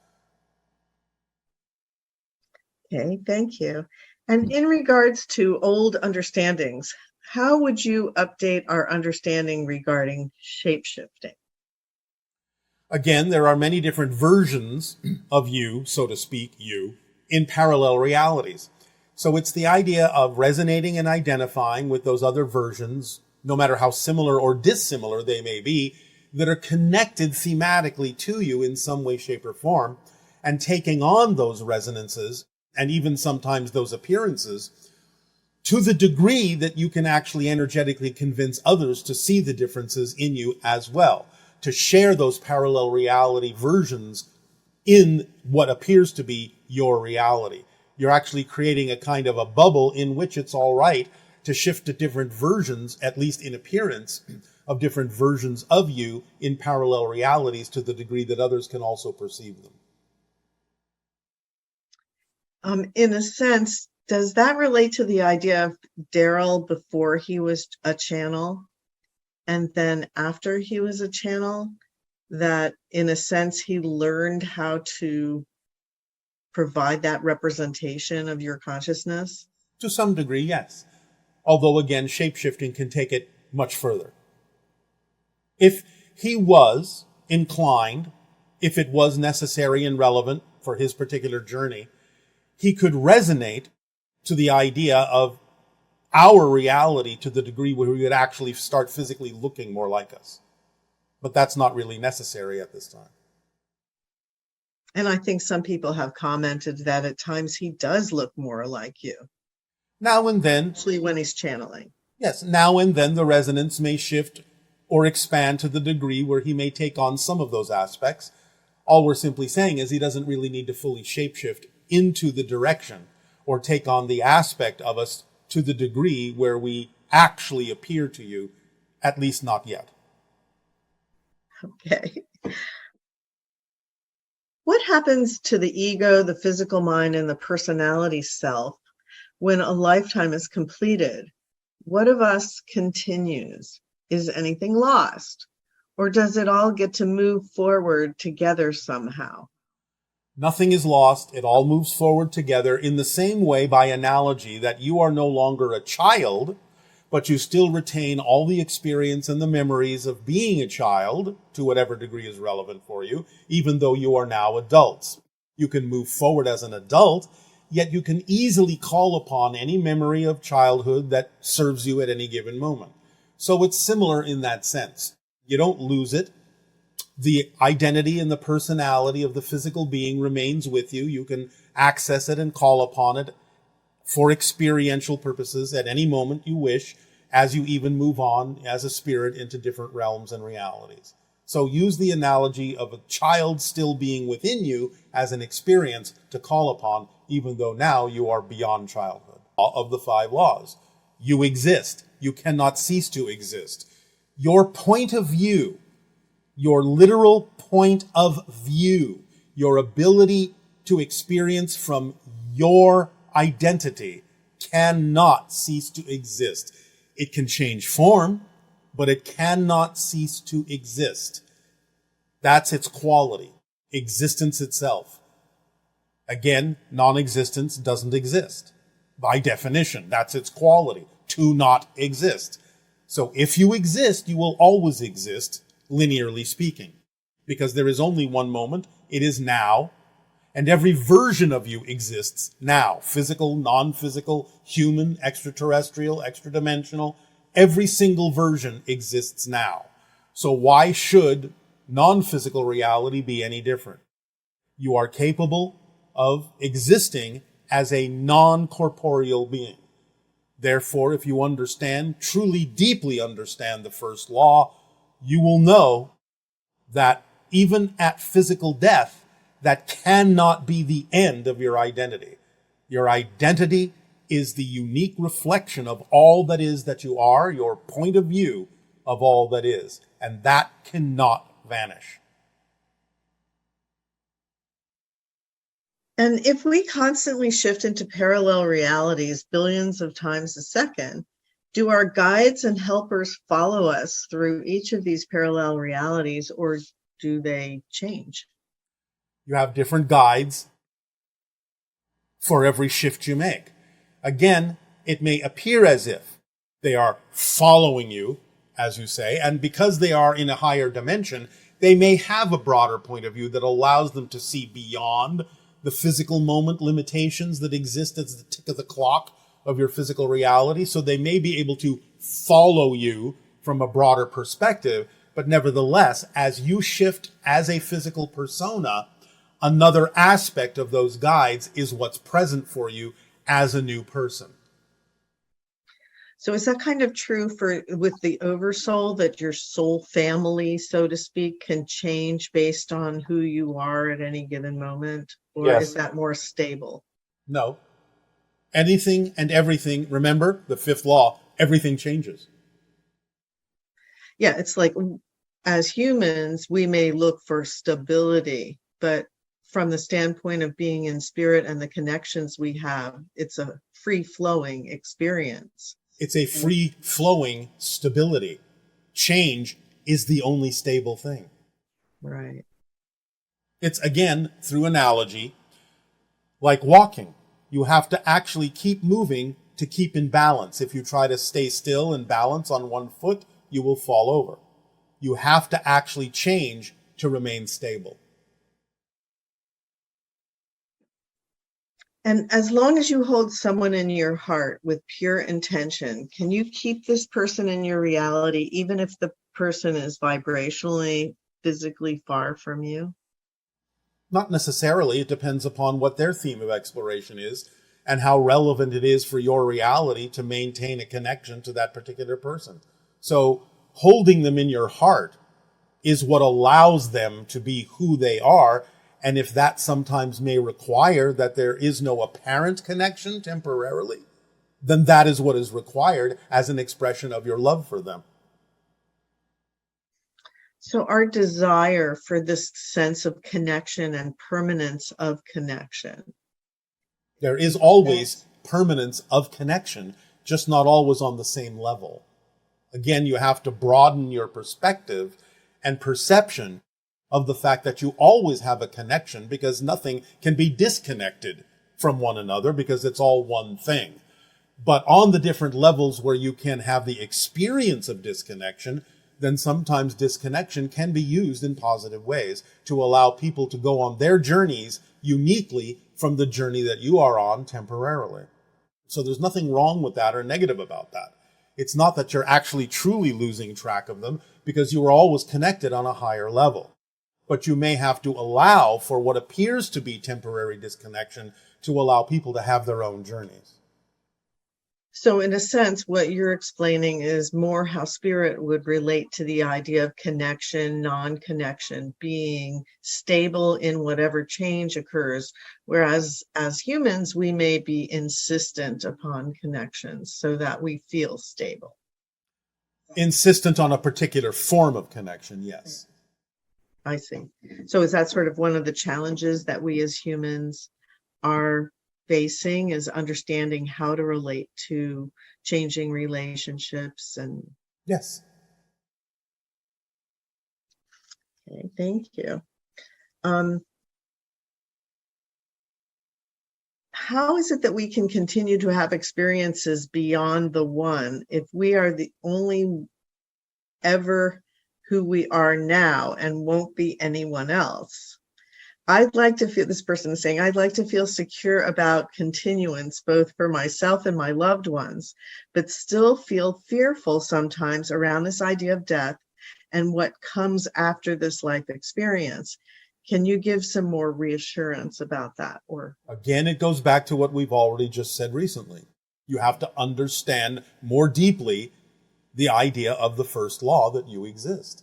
Okay, thank you. And in regards to old understandings, how would you update our understanding regarding shapeshifting? Again, there are many different versions of you, so to speak, you, in parallel realities. So it's the idea of resonating and identifying with those other versions, no matter how similar or dissimilar they may be, that are connected thematically to you in some way, shape, or form, and taking on those resonances, and even sometimes those appearances, to the degree that you can actually energetically convince others to see the differences in you as well, to share those parallel reality versions in what appears to be your reality. You're actually creating a kind of a bubble in which it's all right to shift to different versions, at least in appearance, of different versions of you in parallel realities to the degree that others can also perceive them. In a sense, does that relate to the idea of Daryl before he was a channel and then after he was a channel, that in a sense he learned how to provide that representation of your consciousness? To some degree, yes. Although, again, shapeshifting can take it much further. If he was inclined, if it was necessary and relevant for his particular journey, he could resonate to the idea of our reality to the degree where we would actually start physically looking more like us. But that's not really necessary at this time. And I think some people have commented that at times he does look more like you. Now and then. Especially when he's channeling. Yes, now and then the resonance may shift or expand to the degree where he may take on some of those aspects. All we're simply saying is he doesn't really need to fully shapeshift into the direction or take on the aspect of us to the degree where we actually appear to you, at least not yet. Okay. What happens to the ego, the physical mind, and the personality self when a lifetime is completed? What of us continues? Is anything lost? Or does it all get to move forward together somehow? Nothing is lost. It all moves forward together in the same way, by analogy, that you are no longer a child, but you still retain all the experience and the memories of being a child to whatever degree is relevant for you, even though you are now adults. You can move forward as an adult yet you can easily call upon any memory of childhood that serves you at any given moment. So it's similar in that sense. You don't lose it. The identity and the personality of the physical being remains with you. You can access it and call upon it for experiential purposes at any moment you wish, as you even move on as a spirit into different realms and realities. So use the analogy of a child still being within you as an experience to call upon, even though now you are beyond childhood. Of the 5 laws, you exist. You cannot cease to exist. Your point of view, your literal point of view, your ability to experience from your identity cannot cease to exist. It can change form, but it cannot cease to exist. That's its quality, existence itself. Again, non-existence doesn't exist. By definition, that's its quality, to not exist. So if you exist, you will always exist, linearly speaking, because there is only one moment, it is now, and every version of you exists now. Physical, non-physical, human, extraterrestrial, extra-dimensional. Every single version exists now. So why should non-physical reality be any different? You are capable of existing as a non-corporeal being. Therefore, if you understand, truly deeply understand the first law, you will know that even at physical death, that cannot be the end of your identity. Your identity is the unique reflection of all that is that you are, your point of view of all that is, and that cannot vanish. And if we constantly shift into parallel realities billions of times a second, do our guides and helpers follow us through each of these parallel realities, or do they change? You have different guides for every shift you make. Again, it may appear as if they are following you, as you say, and because they are in a higher dimension, they may have a broader point of view that allows them to see beyond the physical moment limitations that exist as the tick of the clock of your physical reality. So they may be able to follow you from a broader perspective, but nevertheless, as you shift as a physical persona, another aspect of those guides is what's present for you as a new person. So is that kind of true with the oversoul, that your soul family, so to speak, can change based on who you are at any given moment? Or Yes. Is that more stable? No. Anything and everything, remember the 5th law, everything changes. Yeah, it's like as humans, we may look for stability, but from the standpoint of being in spirit and the connections we have, it's a free-flowing experience. It's a free-flowing stability. Change is the only stable thing. Right. It's, again, through analogy, like walking. You have to actually keep moving to keep in balance. If you try to stay still and balance on one foot, you will fall over. You have to actually change to remain stable. And as long as you hold someone in your heart with pure intention, can you keep this person in your reality, even if the person is vibrationally, physically far from you? Not necessarily. It depends upon what their theme of exploration is and how relevant it is for your reality to maintain a connection to that particular person. So holding them in your heart is what allows them to be who they are. And if that sometimes may require that there is no apparent connection temporarily, then that is what is required as an expression of your love for them. So our desire for this sense of connection and permanence of connection. There is always permanence of connection, just not always on the same level. Again, you have to broaden your perspective and perception of the fact that you always have a connection, because nothing can be disconnected from one another because it's all one thing. But on the different levels where you can have the experience of disconnection, then sometimes disconnection can be used in positive ways to allow people to go on their journeys uniquely from the journey that you are on temporarily. So there's nothing wrong with that or negative about that. It's not that you're actually truly losing track of them, because you are always connected on a higher level. But you may have to allow for what appears to be temporary disconnection to allow people to have their own journeys. So in a sense, what you're explaining is more how spirit would relate to the idea of connection, non-connection, being stable in whatever change occurs. Whereas as humans, we may be insistent upon connections so that we feel stable. Insistent on a particular form of connection, yes. I see. So is that sort of one of the challenges that we as humans are facing, is understanding how to relate to changing relationships? And yes. Okay, thank you. How is it that we can continue to have experiences beyond the one if we are the only ever who we are now and won't be anyone else? I'd like to feel, this person is saying, I'd like to feel secure about continuance, both for myself and my loved ones, but still feel fearful sometimes around this idea of death and what comes after this life experience. Can you give some more reassurance about that? Or again, it goes back to what we've already just said recently. You have to understand more deeply the idea of the first law, that you exist.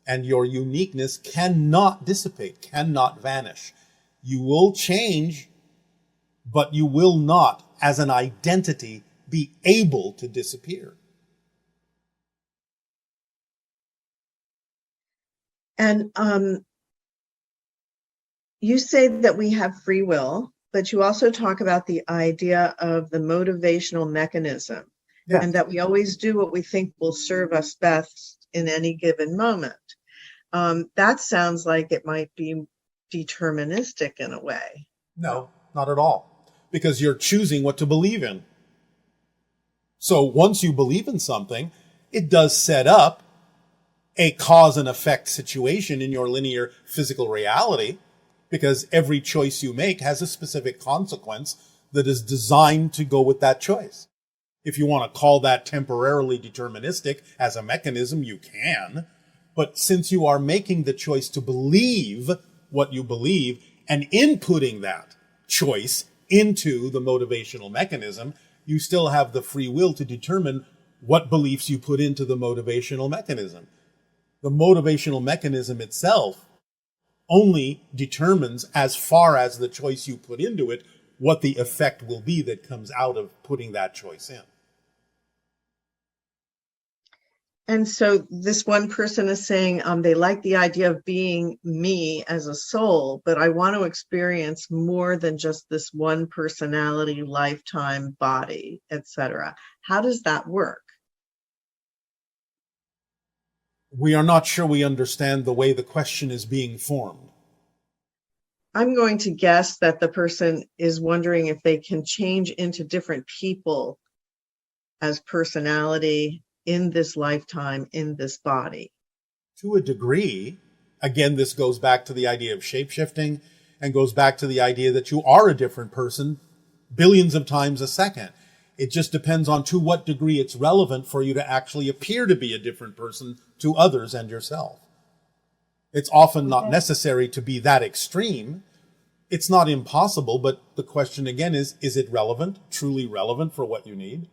And your uniqueness cannot dissipate, cannot vanish. You will change, but you will not, as an identity, be able to disappear. And you say that we have free will, but you also talk about the idea of the motivational mechanism, Yeah. and that we always do what we think will serve us best in any given moment. That sounds like it might be deterministic in a way. No, not at all. Because you're choosing what to believe in. So once you believe in something, it does set up a cause and effect situation in your linear physical reality, because every choice you make has a specific consequence that is designed to go with that choice. If you want to call that temporarily deterministic as a mechanism, you can. But since you are making the choice to believe what you believe and inputting that choice into the motivational mechanism, you still have the free will to determine what beliefs you put into the motivational mechanism. The motivational mechanism itself only determines, as far as the choice you put into it, what the effect will be that comes out of putting that choice in. And so this one person is saying they like the idea of being me as a soul, but I want to experience more than just this one personality, lifetime, body, etc. How does that work? We are not sure we understand the way the question is being formed. I'm going to guess that the person is wondering if they can change into different people as personality in this lifetime, in this body. To a degree. Again, this goes back to the idea of shape-shifting and goes back to the idea that you are a different person billions of times a second. It just depends on to what degree it's relevant for you to actually appear to be a different person to others and yourself. It's often not necessary to be that extreme. It's not impossible, but the question again is it relevant, truly relevant for what you need?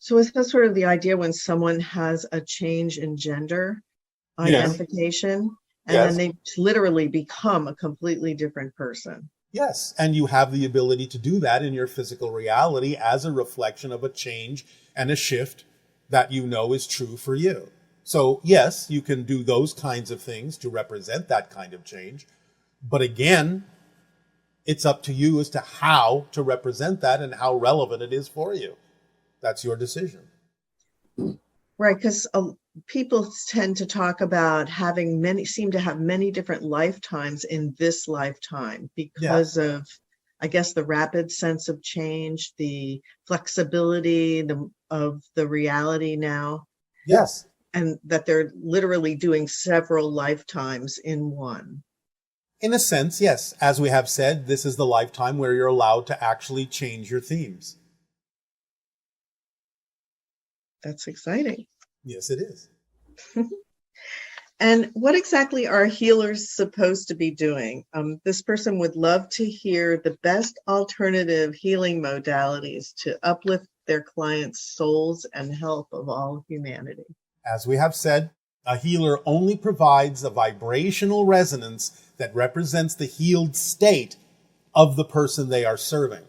So is that sort of the idea when someone has a change in gender identification, and then they literally become a completely different person? Yes, and you have the ability to do that in your physical reality as a reflection of a change and a shift that you know is true for you. So yes, you can do those kinds of things to represent that kind of change. But again, it's up to you as to how to represent that and how relevant it is for you. That's your decision. Right, because people tend to talk about seem to have many different lifetimes in this lifetime because of, I guess, the rapid sense of change, the flexibility of the reality now. Yes. And that they're literally doing several lifetimes in one. In a sense, yes. As we have said, this is the lifetime where you're allowed to actually change your themes. That's exciting. Yes, it is. And what exactly are healers supposed to be doing? This person would love to hear the best alternative healing modalities to uplift their clients' souls and health of all humanity. As we have said, a healer only provides a vibrational resonance that represents the healed state of the person they are serving.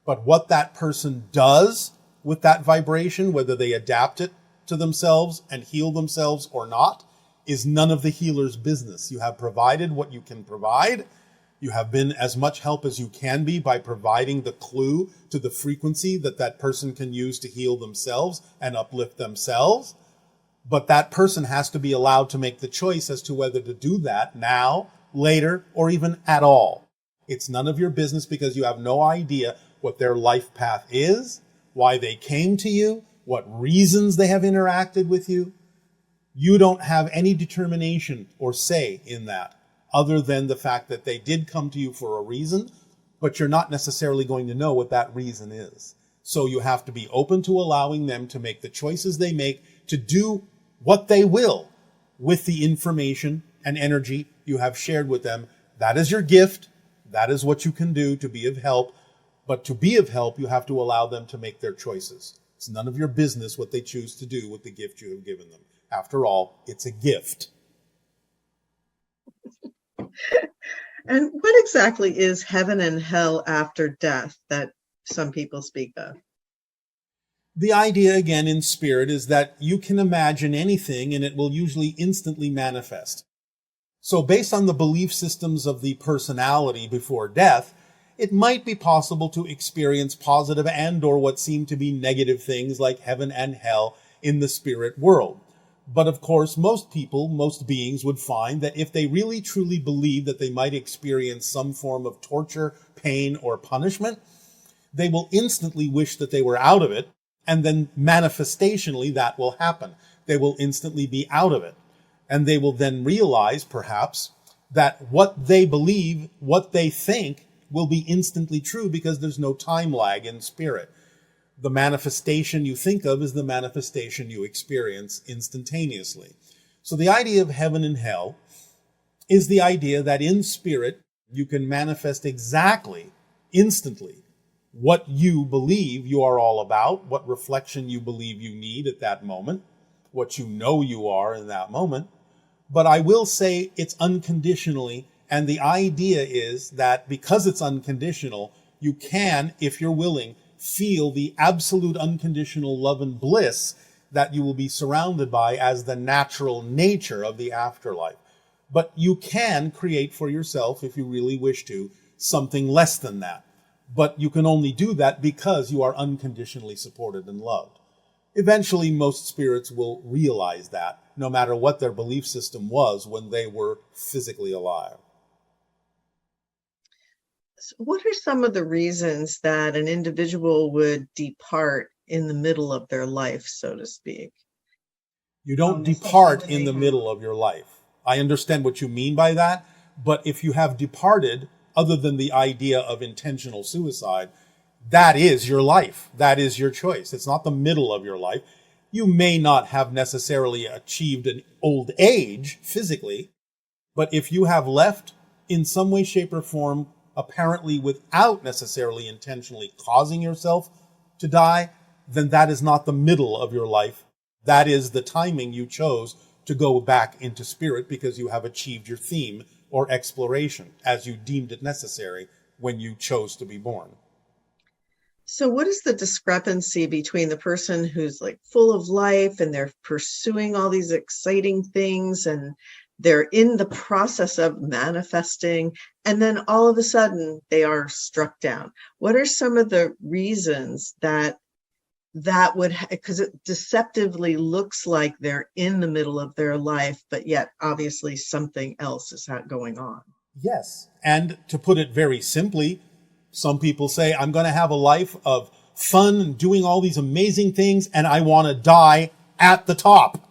But what that person does with that vibration, whether they adapt it to themselves and heal themselves or not, is none of the healer's business. You have provided what you can provide. You have been as much help as you can be by providing the clue to the frequency that that person can use to heal themselves and uplift themselves. But that person has to be allowed to make the choice as to whether to do that now, later, or even at all. It's none of your business because you have no idea what their life path is, why they came to you, what reasons they have interacted with you. You don't have any determination or say in that, other than the fact that they did come to you for a reason, but you're not necessarily going to know what that reason is. So you have to be open to allowing them to make the choices they make, to do what they will with the information and energy you have shared with them. That is your gift. That is what you can do to be of help. But to be of help, you have to allow them to make their choices. It's none of your business what they choose to do with the gift you have given them. After all, it's a gift. And what exactly is heaven and hell after death that some people speak of? The idea, again, in spirit is that you can imagine anything and it will usually instantly manifest. So based on the belief systems of the personality before death, it might be possible to experience positive and or what seem to be negative things like heaven and hell in the spirit world. But of course, most people, most beings would find that if they really truly believe that they might experience some form of torture, pain, or punishment, they will instantly wish that they were out of it, and then manifestationally that will happen. They will instantly be out of it. And they will then realize, perhaps, that what they believe, what they think, will be instantly true because there's no time lag in spirit. The manifestation you think of is the manifestation you experience instantaneously. So the idea of heaven and hell is the idea that in spirit you can manifest exactly, instantly, what you believe you are all about, what reflection you believe you need at that moment, what you know you are in that moment. But I will say it's unconditionally, and the idea is that because it's unconditional, you can, if you're willing, feel the absolute unconditional love and bliss that you will be surrounded by as the natural nature of the afterlife. But you can create for yourself, if you really wish to, something less than that. But you can only do that because you are unconditionally supported and loved. Eventually, most spirits will realize that, no matter what their belief system was when they were physically alive. So what are some of the reasons that an individual would depart in the middle of their life, so to speak? You don't depart in the middle of your life. I understand what you mean by that, but if you have departed, other than the idea of intentional suicide, that is your life. That is your choice. It's not the middle of your life. You may not have necessarily achieved an old age physically, but if you have left in some way, shape, or form, apparently without necessarily intentionally causing yourself to die, then that is not the middle of your life. That is the timing you chose to go back into spirit because you have achieved your theme or exploration as you deemed it necessary when you chose to be born. So what is the discrepancy between the person who's like full of life and they're pursuing all these exciting things and they're in the process of manifesting, and then all of a sudden they are struck down? What are some of the reasons that would, because it deceptively looks like they're in the middle of their life, but yet obviously something else is going on? Yes. And to put it very simply, some people say, I'm going to have a life of fun and doing all these amazing things, and I want to die at the top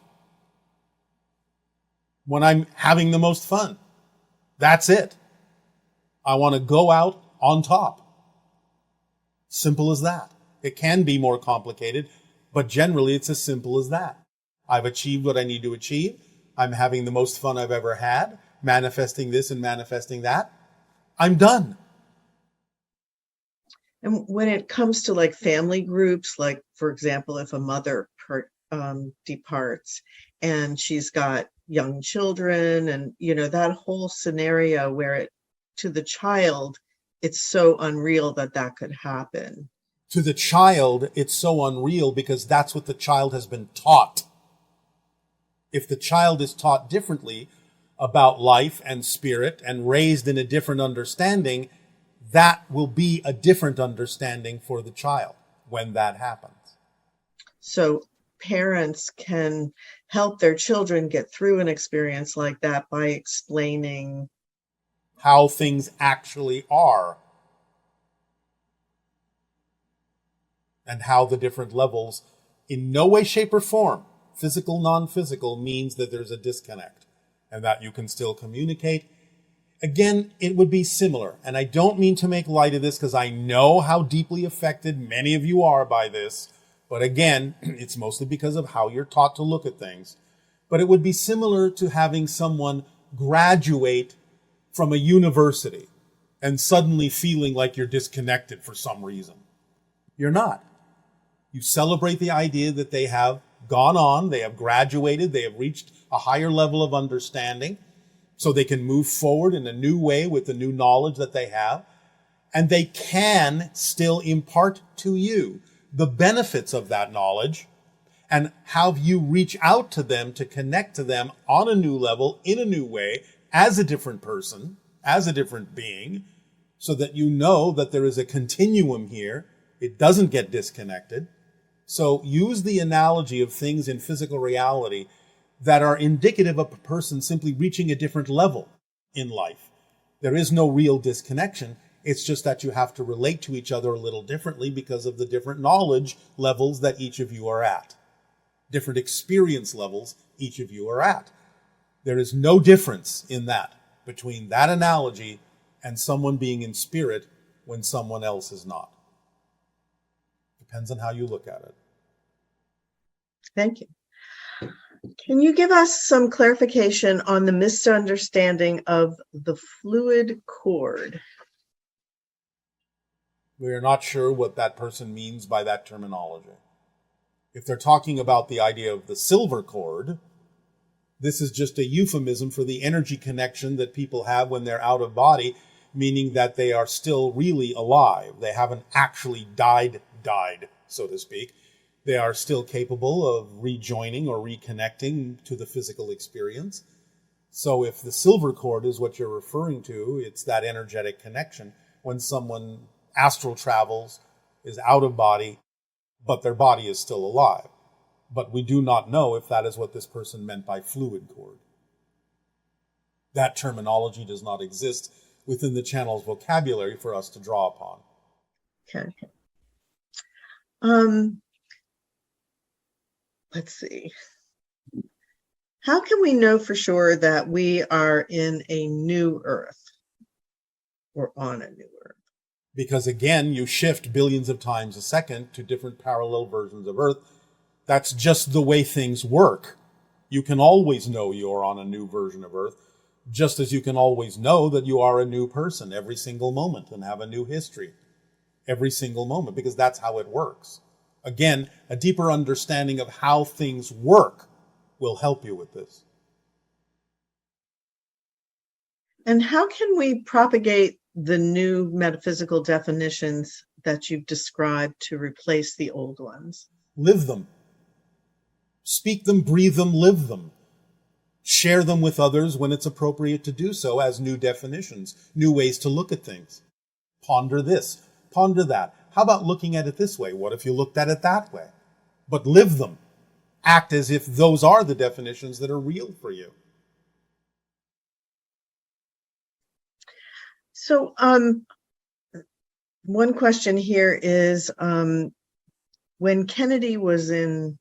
when I'm having the most fun. That's it. I want to go out on top. Simple as that. It can be more complicated, but generally it's as simple as that. I've achieved what I need to achieve. I'm having the most fun I've ever had, manifesting this and manifesting that. I'm done. And when it comes to like family groups, like for example, if a mother departs and she's got young children and, you know, that whole scenario where to the child, it's so unreal that that could happen. To the child, it's so unreal because that's what the child has been taught. If the child is taught differently about life and spirit and raised in a different understanding, that will be a different understanding for the child when that happens. So parents can help their children get through an experience like that by explaining how things actually are and how the different levels, in no way, shape, or form, physical, non-physical, means that there's a disconnect and that you can still communicate. Again, it would be similar. And I don't mean to make light of this because I know how deeply affected many of you are by this. But again, it's mostly because of how you're taught to look at things. But it would be similar to having someone graduate from a university and suddenly feeling like you're disconnected for some reason. You're not. You celebrate the idea that they have gone on, they have graduated, they have reached a higher level of understanding, so they can move forward in a new way with the new knowledge that they have, and they can still impart to you the benefits of that knowledge and have you reach out to them to connect to them on a new level, in a new way, as a different person, as a different being, so that you know that there is a continuum here. It doesn't get disconnected. So use the analogy of things in physical reality that are indicative of a person simply reaching a different level in life. There is no real disconnection. It's just that you have to relate to each other a little differently because of the different knowledge levels that each of you are at, different experience levels each of you are at. There is no difference in that between that analogy and someone being in spirit when someone else is not. Depends on how you look at it. Thank you. Can you give us some clarification on the misunderstanding of the fluid cord? We are not sure what that person means by that terminology. If they're talking about the idea of the silver cord, this is just a euphemism for the energy connection that people have when they're out of body, meaning that they are still really alive. They haven't actually died, so to speak. They are still capable of rejoining or reconnecting to the physical experience. So if the silver cord is what you're referring to, it's that energetic connection when someone astral travels, is out of body, but their body is still alive. But we do not know if that is what this person meant by fluid cord. That terminology does not exist within the channel's vocabulary for us to draw upon. Okay. Let's see. How can we know for sure that we are in a new Earth or on a new Earth? Because again, you shift billions of times a second to different parallel versions of Earth. That's just the way things work. You can always know you're on a new version of Earth, just as you can always know that you are a new person every single moment and have a new history every single moment, because that's how it works. Again, a deeper understanding of how things work will help you with this. And how can we propagate the new metaphysical definitions that you've described to replace the old ones? Live them. Speak them, breathe them, live them. Share them with others when it's appropriate to do so as new definitions, new ways to look at things. Ponder this, ponder that. How about looking at it this way? What if you looked at it that way? But live them. Act as if those are the definitions that are real for you. So, one question here is, when Kennedy was in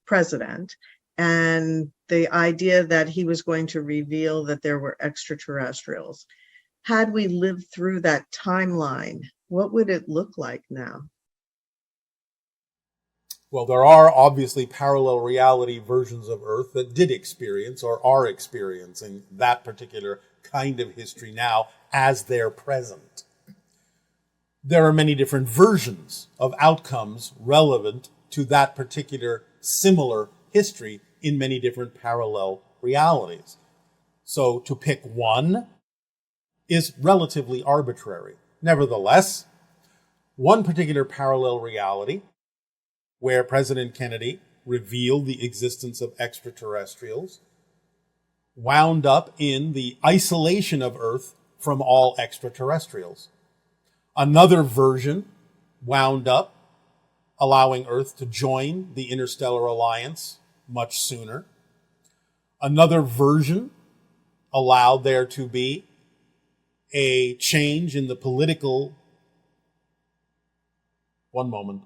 president, and the idea that he was going to reveal that there were extraterrestrials, had we lived through that timeline, what would it look like now? Well, there are obviously parallel reality versions of Earth that did experience or are experiencing that particular kind of history now as their present. There are many different versions of outcomes relevant to that particular similar history in many different parallel realities. So to pick one is relatively arbitrary. Nevertheless, one particular parallel reality where President Kennedy revealed the existence of extraterrestrials wound up in the isolation of Earth from all extraterrestrials. Another version wound up allowing Earth to join the Interstellar Alliance much sooner. Another version allowed there to be a change in the political... One moment.